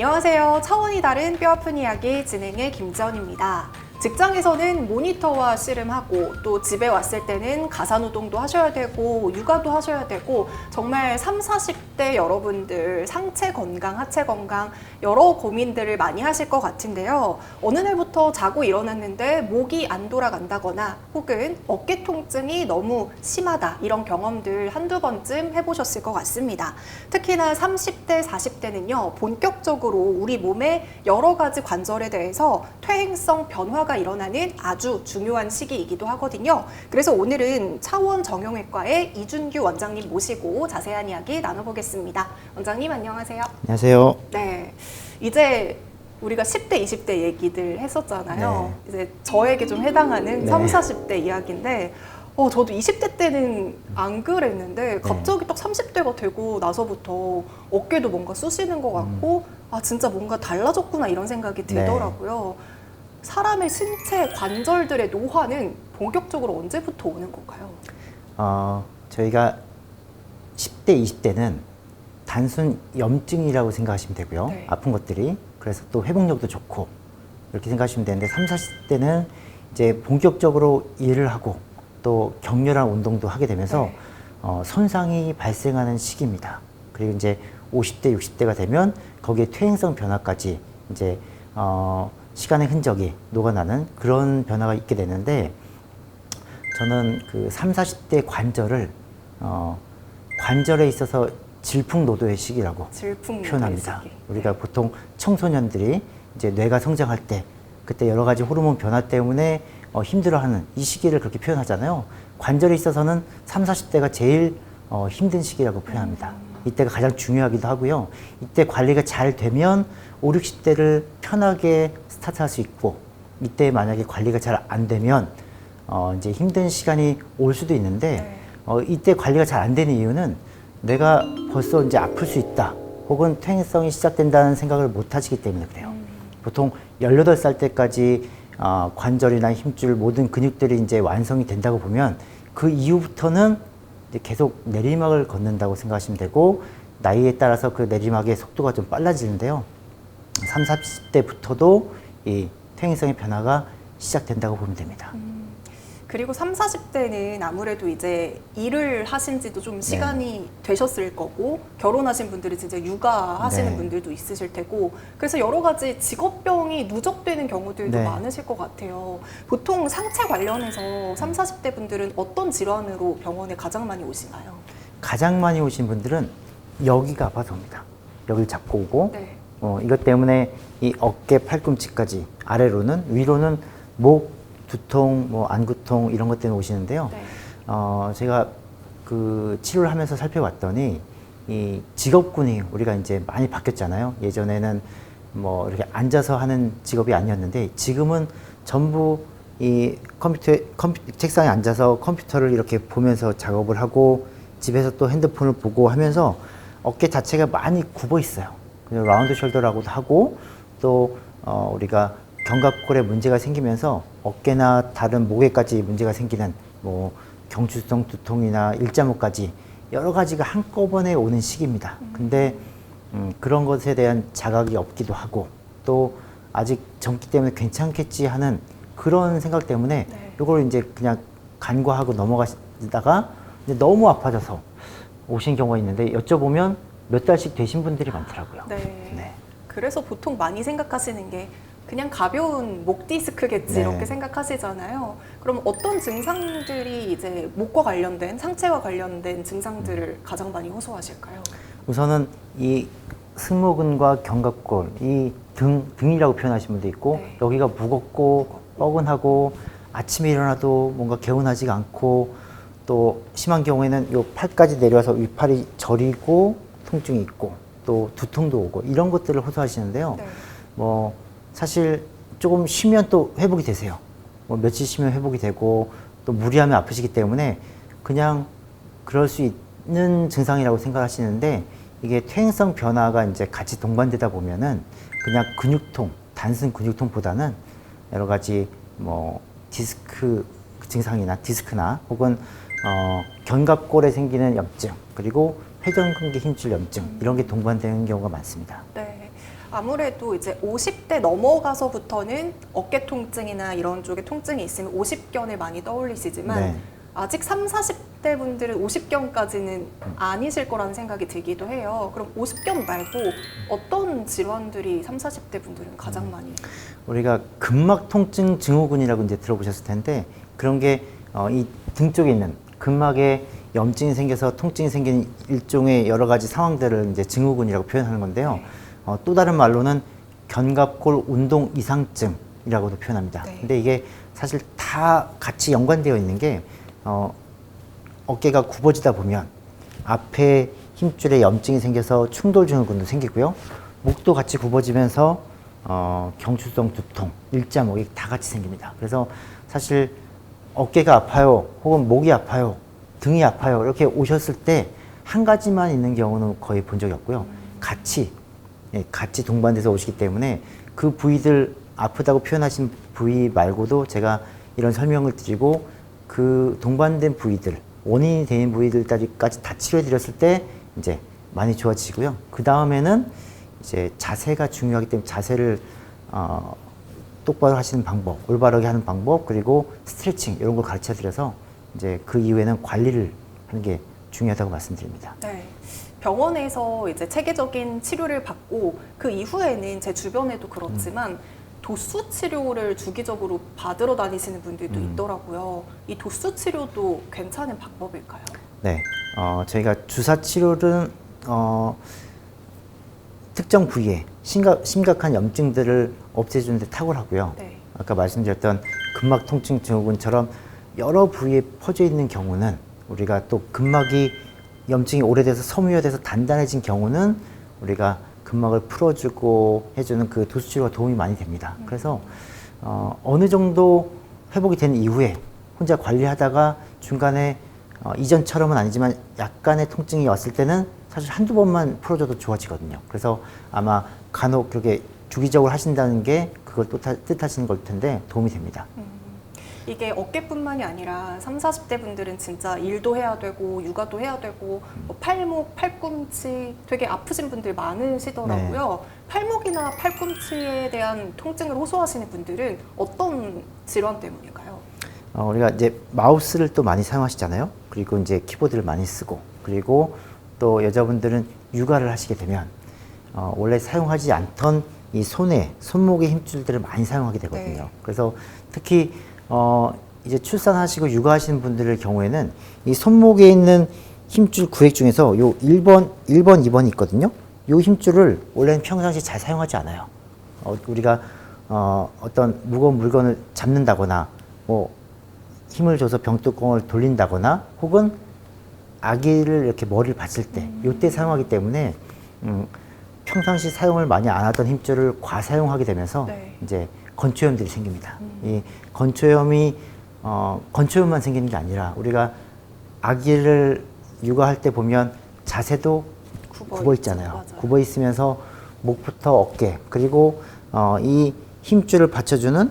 안녕하세요. 차원이 다른 뼈아픈 이야기 진행의 김지연입니다. 직장에서는 모니터와 씨름하고 또 집에 왔을 때는 가사노동도 하셔야 되고 육아도 하셔야 되고 정말 30, 40대 여러분들 상체 건강, 하체 건강 여러 고민들을 많이 하실 것 같은데요. 어느 날부터 자고 일어났는데 목이 안 돌아간다거나 혹은 어깨 통증이 너무 심하다 이런 경험들 한두 번쯤 해보셨을 것 같습니다. 특히나 30대, 40대는요. 본격적으로 우리 몸의 여러 가지 관절에 대해서 퇴행성 변화가 일어나는 아주 중요한 시기이기도 하거든요. 그래서 오늘은 차원 정형외과의 이준규 원장님 모시고 자세한 이야기 나눠보겠습니다. 원장님 안녕하세요. 안녕하세요. 네, 이제 우리가 10대, 20대 얘기들 했었잖아요. 네. 이제 저에게 좀 해당하는 네. 30, 40대 이야기인데 저도 20대 때는 안 그랬는데 갑자기 딱 30대가 되고 나서부터 어깨도 뭔가 쑤시는 것 같고 아 진짜 뭔가 달라졌구나 이런 생각이 들더라고요. 사람의 신체 관절들의 노화는 본격적으로 언제부터 오는 건가요? 저희가 10대, 20대는 단순 염증이라고 생각하시면 되고요. 네. 아픈 것들이. 그래서 또 회복력도 좋고 이렇게 생각하시면 되는데 30, 40대는 이제 본격적으로 일을 하고 또 격렬한 운동도 하게 되면서 네. 손상이 발생하는 시기입니다. 그리고 이제 50대, 60대가 되면 거기에 퇴행성 변화까지 이제 시간의 흔적이 녹아나는 그런 변화가 있게 되는데 저는 그 30, 40대 관절을 관절에 있어서 질풍노도의 시기라고 표현합니다. 시기. 우리가 보통 청소년들이 이제 뇌가 성장할 때 그때 여러 가지 호르몬 변화 때문에 힘들어하는 이 시기를 그렇게 표현하잖아요. 관절에 있어서는 30, 40대가 제일 힘든 시기라고 표현합니다. 이때가 가장 중요하기도 하고요. 이때 관리가 잘 되면 5, 60대를 편하게 스타트할 수 있고 이때 만약에 관리가 잘 안 되면 이제 힘든 시간이 올 수도 있는데 이때 관리가 잘 안 되는 이유는 내가 벌써 이제 아플 수 있다 혹은 퇴행성이 시작된다는 생각을 못 하시기 때문에 그래요. 보통 18살 때까지 관절이나 힘줄 모든 근육들이 이제 완성이 된다고 보면 그 이후부터는 이제 계속 내리막을 걷는다고 생각하시면 되고 나이에 따라서 그 내리막의 속도가 좀 빨라지는데요. 30, 40대부터도 이 퇴행성의 변화가 시작된다고 보면 됩니다. 그리고 30, 40대는 아무래도 이제 일을 하신 지도 좀 시간이 되셨을 거고 결혼하신 분들이 진짜 육아하시는 네. 분들도 있으실 테고 그래서 여러 가지 직업병이 누적되는 경우들도 네. 많으실 것 같아요. 보통 상체 관련해서 30, 40대 분들은 어떤 질환으로 병원에 가장 많이 오시나요? 가장 많이 오신 분들은 여기가 아파서 옵니다. 여기를 잡고 오고 네. 이것 때문에 이 어깨 팔꿈치까지 아래로는 위로는 목, 두통, 뭐 안구통 이런 것 때문에 오시는데요. 네. 제가 그 치료를 하면서 살펴봤더니 이 직업군이 우리가 이제 많이 바뀌었잖아요. 예전에는 뭐 이렇게 앉아서 하는 직업이 아니었는데 지금은 전부 이 컴퓨터 책상에 앉아서 컴퓨터를 이렇게 보면서 작업을 하고 집에서 또 핸드폰을 보고 하면서 어깨 자체가 많이 굽어 있어요. 라운드 숄더라고도 하고 또 우리가 견갑골에 문제가 생기면서 어깨나 다른 목에까지 문제가 생기는 뭐 경추성 두통이나 일자목까지 여러 가지가 한꺼번에 오는 시기입니다. 근데 그런 것에 대한 자각이 없기도 하고 또 아직 젊기 때문에 괜찮겠지 하는 그런 생각 때문에 이걸 이제 그냥 간과하고 넘어가시다가 이제 너무 아파져서 오신 경우가 있는데 여쭤보면 몇 달씩 되신 분들이 많더라고요. 네. 네. 그래서 보통 많이 생각하시는 게 그냥 가벼운 목 디스크겠지 네. 이렇게 생각하시잖아요. 그럼 어떤 증상들이 이제 목과 관련된 상체와 관련된 증상들을 가장 많이 호소하실까요? 우선은 이 승모근과 견갑골, 이 등이라고 표현하시는 분도 있고 네. 여기가 무겁고 뻐근하고 아침에 일어나도 뭔가 개운하지가 않고 또 심한 경우에는 요 팔까지 내려와서 윗팔이 저리고 통증이 있고 또 두통도 오고 이런 것들을 호소하시는데요. 네. 뭐 사실 조금 쉬면 또 회복이 되세요. 뭐 며칠 쉬면 회복이 되고 또 무리하면 아프시기 때문에 그냥 그럴 수 있는 증상이라고 생각하시는데 이게 퇴행성 변화가 이제 같이 동반되다 보면은 그냥 근육통, 단순 근육통보다는 여러 가지 뭐 디스크 증상이나 디스크나 혹은 견갑골에 생기는 염증 그리고 회전근개 힘줄 염증 이런 게 동반되는 경우가 많습니다. 네. 아무래도 이제 50대 넘어가서부터는 어깨 통증이나 이런 쪽에 통증이 있으면 50견을 많이 떠올리시지만 네. 아직 30, 40대 분들은 50견까지는 아니실 거라는 생각이 들기도 해요. 그럼 50견 말고 어떤 질환들이 30, 40대 분들은 가장 많이? 우리가 근막 통증 증후군이라고 이제 들어보셨을 텐데 그런 게 이 등 쪽에 있는 근막에 염증이 생겨서 통증이 생기는 일종의 여러 가지 상황들을 이제 증후군이라고 표현하는 건데요. 또 다른 말로는 견갑골 운동 이상증이라고도 표현합니다. 네. 근데 이게 사실 다 같이 연관되어 있는 게 어깨가 굽어지다 보면 앞에 힘줄에 염증이 생겨서 충돌 증후군도 생기고요. 목도 같이 굽어지면서 경추성 두통, 일자목이 다 같이 생깁니다. 그래서 사실 어깨가 아파요, 혹은 목이 아파요, 등이 아파요 이렇게 오셨을 때 한 가지만 있는 경우는 거의 본 적이 없고요. 같이 동반돼서 오시기 때문에 그 부위들 아프다고 표현하신 부위 말고도 제가 이런 설명을 드리고 그 동반된 부위들, 원인이 되는 부위들까지 다 치료해 드렸을 때 이제 많이 좋아지고요. 그 다음에는 이제 자세가 중요하기 때문에 자세를 똑바로 하시는 방법, 올바르게 하는 방법, 그리고 스트레칭 이런 걸 가르쳐 드려서 이제 그 이후에는 관리를 하는 게 중요하다고 말씀드립니다. 네. 병원에서 이제 체계적인 치료를 받고 그 이후에는 제 주변에도 그렇지만 도수 치료를 주기적으로 받으러 다니시는 분들도 있더라고요. 이 도수 치료도 괜찮은 방법일까요? 네, 저희가 주사 치료는 특정 부위에 심각한 염증들을 없애주는 데 탁월하고요. 네. 아까 말씀드렸던 근막 통증 증후군처럼 여러 부위에 퍼져 있는 경우는 우리가 또 근막이 염증이 오래돼서 섬유화돼서 단단해진 경우는 우리가 근막을 풀어주고 해주는 그 도수 치료가 도움이 많이 됩니다. 그래서 어느 정도 회복이 된 이후에 혼자 관리하다가 중간에 이전처럼은 아니지만 약간의 통증이 왔을 때는 사실 한두 번만 풀어줘도 좋아지거든요. 그래서 아마 간혹 그렇게 주기적으로 하신다는 게 그걸 또 뜻하시는 걸 텐데 도움이 됩니다. 이게 어깨뿐만이 아니라 30, 40대 분들은 진짜 일도 해야 되고 육아도 해야 되고 뭐 팔목, 팔꿈치 되게 아프신 분들 많으시더라고요. 팔목이나 팔꿈치에 대한 통증을 호소하시는 분들은 어떤 질환 때문일까요? 우리가 이제 마우스를 또 많이 사용하시잖아요. 그리고 이제 키보드를 많이 쓰고 그리고 또 여자분들은 육아를 하시게 되면 원래 사용하지 않던 이 손목의 힘줄들을 많이 사용하게 되거든요. 네. 그래서 특히 이제 출산하시고 육아하시는 분들의 경우에는 이 손목에 있는 힘줄 구획 중에서 요 1번, 2번이 있거든요. 요 힘줄을 원래는 평상시 잘 사용하지 않아요. 우리가 어떤 무거운 물건을 잡는다거나 뭐 힘을 줘서 병뚜껑을 돌린다거나 혹은 아기를 이렇게 머리를 받칠 때 요때 사용하기 때문에 평상시 사용을 많이 안 하던 힘줄을 과사용하게 되면서 네. 이제 건초염들이 생깁니다. 이 건초염이 건초염만 생기는 게 아니라 우리가 아기를 육아할 때 보면 자세도 굽어 있잖아요. 맞아요. 굽어 있으면서 목부터 어깨 그리고 이 힘줄을 받쳐주는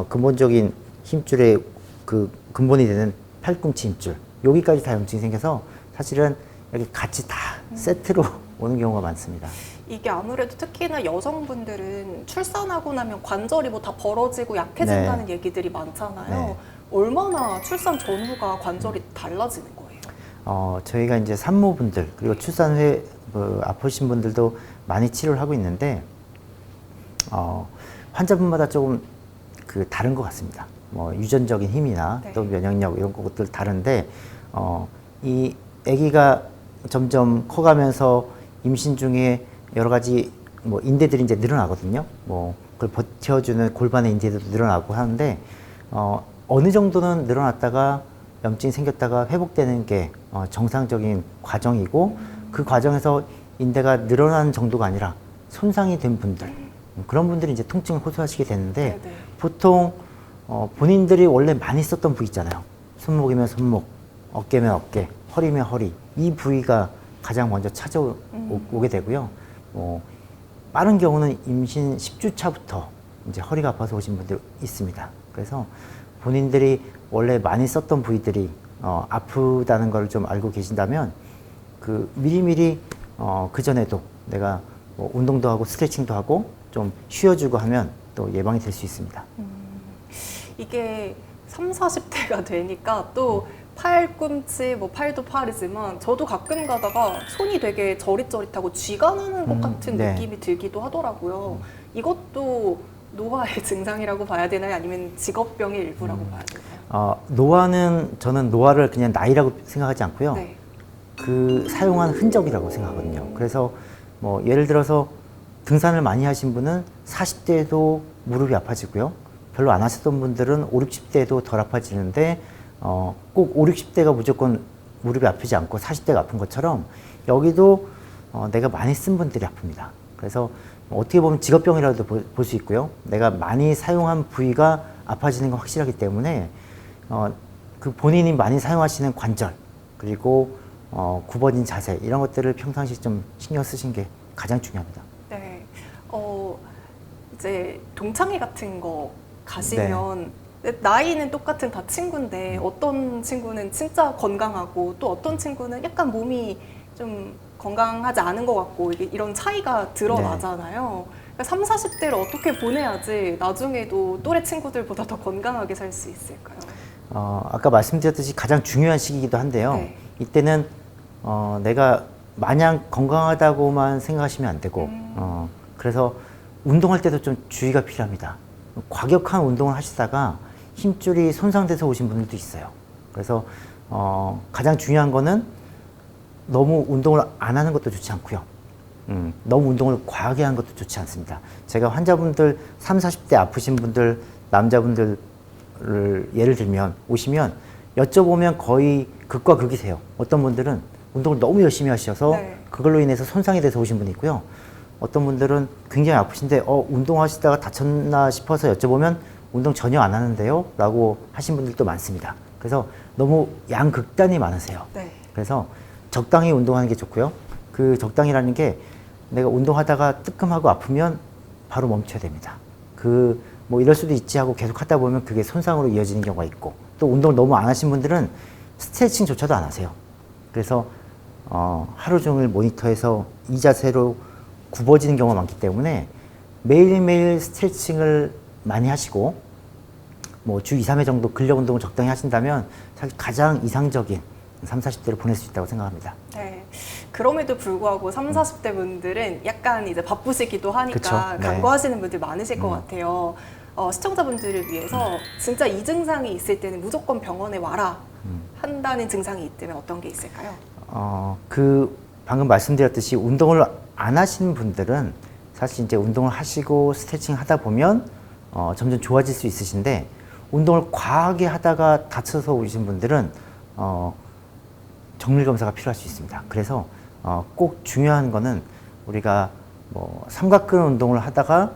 근본적인 힘줄의 그 근본이 되는 팔꿈치 힘줄 여기까지 다 염증이 생겨서 사실은 이렇게 같이 다 세트로 오는 경우가 많습니다. 이게 아무래도 특히나 여성분들은 출산하고 나면 관절이 뭐 다 벌어지고 약해진다는 얘기들이 많잖아요. 네. 얼마나 출산 전후가 관절이 달라지는 거예요? 저희가 이제 산모분들 그리고 출산 후에 아프신 분들도 많이 치료를 하고 있는데 환자분마다 조금 다른 것 같습니다. 뭐 유전적인 힘이나 네. 또 면역력 이런 것들 다른데 이 아기가 점점 커가면서 임신 중에 여러 가지 뭐 인대들이 이제 늘어나거든요. 뭐 그걸 버텨주는 골반의 인대들도 늘어나고 하는데 어느 정도는 늘어났다가 염증이 생겼다가 회복되는 게 정상적인 과정이고 그 과정에서 인대가 늘어나는 정도가 아니라 손상이 된 분들 그런 분들이 이제 통증을 호소하시게 되는데 네네. 보통 본인들이 원래 많이 썼던 부위 있잖아요. 손목이면 손목, 어깨면 어깨, 허리면 허리 이 부위가 가장 먼저 찾아오게 되고요. 빠른 경우는 임신 10주 차부터 이제 허리가 아파서 오신 분들 있습니다. 그래서 본인들이 원래 많이 썼던 부위들이 아프다는 걸 좀 알고 계신다면 미리미리 그 전에도 내가 뭐 운동도 하고 스트레칭도 하고 좀 쉬어주고 하면 또 예방이 될 수 있습니다. 이게 3, 40대가 되니까 또 팔꿈치, 뭐 팔도 팔이지만 저도 가끔 가다가 손이 되게 저릿저릿하고 쥐가 나는 것 같은 네. 느낌이 들기도 하더라고요. 이것도 노화의 증상이라고 봐야 되나요? 아니면 직업병의 일부라고 봐야 되나요? 노화는 저는 노화를 그냥 나이라고 생각하지 않고요. 네. 그 사용한 흔적이라고 생각하거든요. 그래서 뭐 예를 들어서 등산을 많이 하신 분은 40대에도 무릎이 아파지고요. 별로 안 하셨던 분들은 5, 60대에도 덜 아파지는데 꼭 5, 60대가 무조건 무릎이 아프지 않고 40대가 아픈 것처럼 여기도 내가 많이 쓴 분들이 아픕니다. 그래서 어떻게 보면 직업병이라도 볼 수 있고요. 내가 많이 사용한 부위가 아파지는 건 확실하기 때문에 그 본인이 많이 사용하시는 관절 그리고 굽어진 자세 이런 것들을 평상시 좀 신경 쓰신 게 가장 중요합니다. 네. 이제 동창회 같은 거 가시면 나이는 똑같은 다 친구인데 어떤 친구는 진짜 건강하고 또 어떤 친구는 약간 몸이 좀 건강하지 않은 것 같고 이런 차이가 드러나잖아요. 그러니까 3, 40대를 어떻게 보내야지 나중에도 또래 친구들보다 더 건강하게 살 수 있을까요? 아까 말씀드렸듯이 가장 중요한 시기이기도 한데요. 네. 이때는 내가 마냥 건강하다고만 생각하시면 안 되고 그래서 운동할 때도 좀 주의가 필요합니다. 과격한 운동을 하시다가 힘줄이 손상돼서 오신 분들도 있어요. 그래서 가장 중요한 거는 너무 운동을 안 하는 것도 좋지 않고요. 너무 운동을 과하게 하는 것도 좋지 않습니다. 제가 환자분들 30, 40대 아프신 분들 남자분들을 예를 들면 오시면 여쭤보면 거의 극과 극이세요. 어떤 분들은 운동을 너무 열심히 하셔서 네. 그걸로 인해서 손상이 돼서 오신 분이 있고요. 어떤 분들은 굉장히 아프신데 운동하시다가 다쳤나 싶어서 여쭤보면 운동 전혀 안 하는데요? 라고 하신 분들도 많습니다. 그래서 너무 양극단이 많으세요. 네. 그래서 적당히 운동하는 게 좋고요. 그 적당이라는 게 내가 운동하다가 뜨끔하고 아프면 바로 멈춰야 됩니다. 뭐 이럴 수도 있지 하고 계속 하다 보면 그게 손상으로 이어지는 경우가 있고 또 운동을 너무 안 하신 분들은 스트레칭조차도 안 하세요. 그래서 하루 종일 모니터에서 이 자세로 굽어지는 경우가 많기 때문에 매일매일 스트레칭을 많이 하시고 뭐 주 2, 3회 정도 근력 운동을 적당히 하신다면 사실 가장 이상적인 30, 40대를 보낼 수 있다고 생각합니다. 네. 그럼에도 불구하고 30, 40대 분들은 약간 이제 바쁘시기도 하니까 그쵸. 네. 간과하시는 분들 많으실 것 같아요. 시청자분들을 위해서 진짜 이 증상이 있을 때는 무조건 병원에 와라 한다는 증상이 있다면 어떤 게 있을까요? 방금 말씀드렸듯이 운동을 안 하시는 분들은 사실 이제 운동을 하시고 스트레칭 하다 보면 점점 좋아질 수 있으신데 운동을 과하게 하다가 다쳐서 오신 분들은 정밀 검사가 필요할 수 있습니다. 그래서 꼭 중요한 거는 우리가 뭐 삼각근 운동을 하다가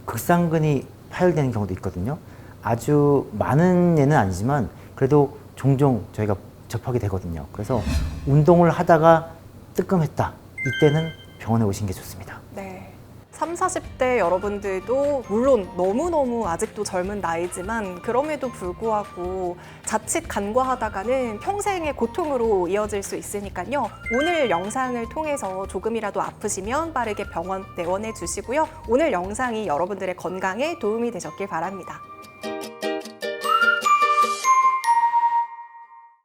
극상근이 파열되는 경우도 있거든요. 아주 많은 예는 아니지만 그래도 종종 저희가 접하게 되거든요. 그래서 운동을 하다가 뜨끔했다. 이때는 병원에 오신 게 좋습니다. 네. 30, 40대 여러분들도 물론 너무너무 아직도 젊은 나이지만 그럼에도 불구하고 자칫 간과하다가는 평생의 고통으로 이어질 수 있으니까요. 오늘 영상을 통해서 조금이라도 아프시면 빠르게 병원 내원해 주시고요. 오늘 영상이 여러분들의 건강에 도움이 되셨길 바랍니다.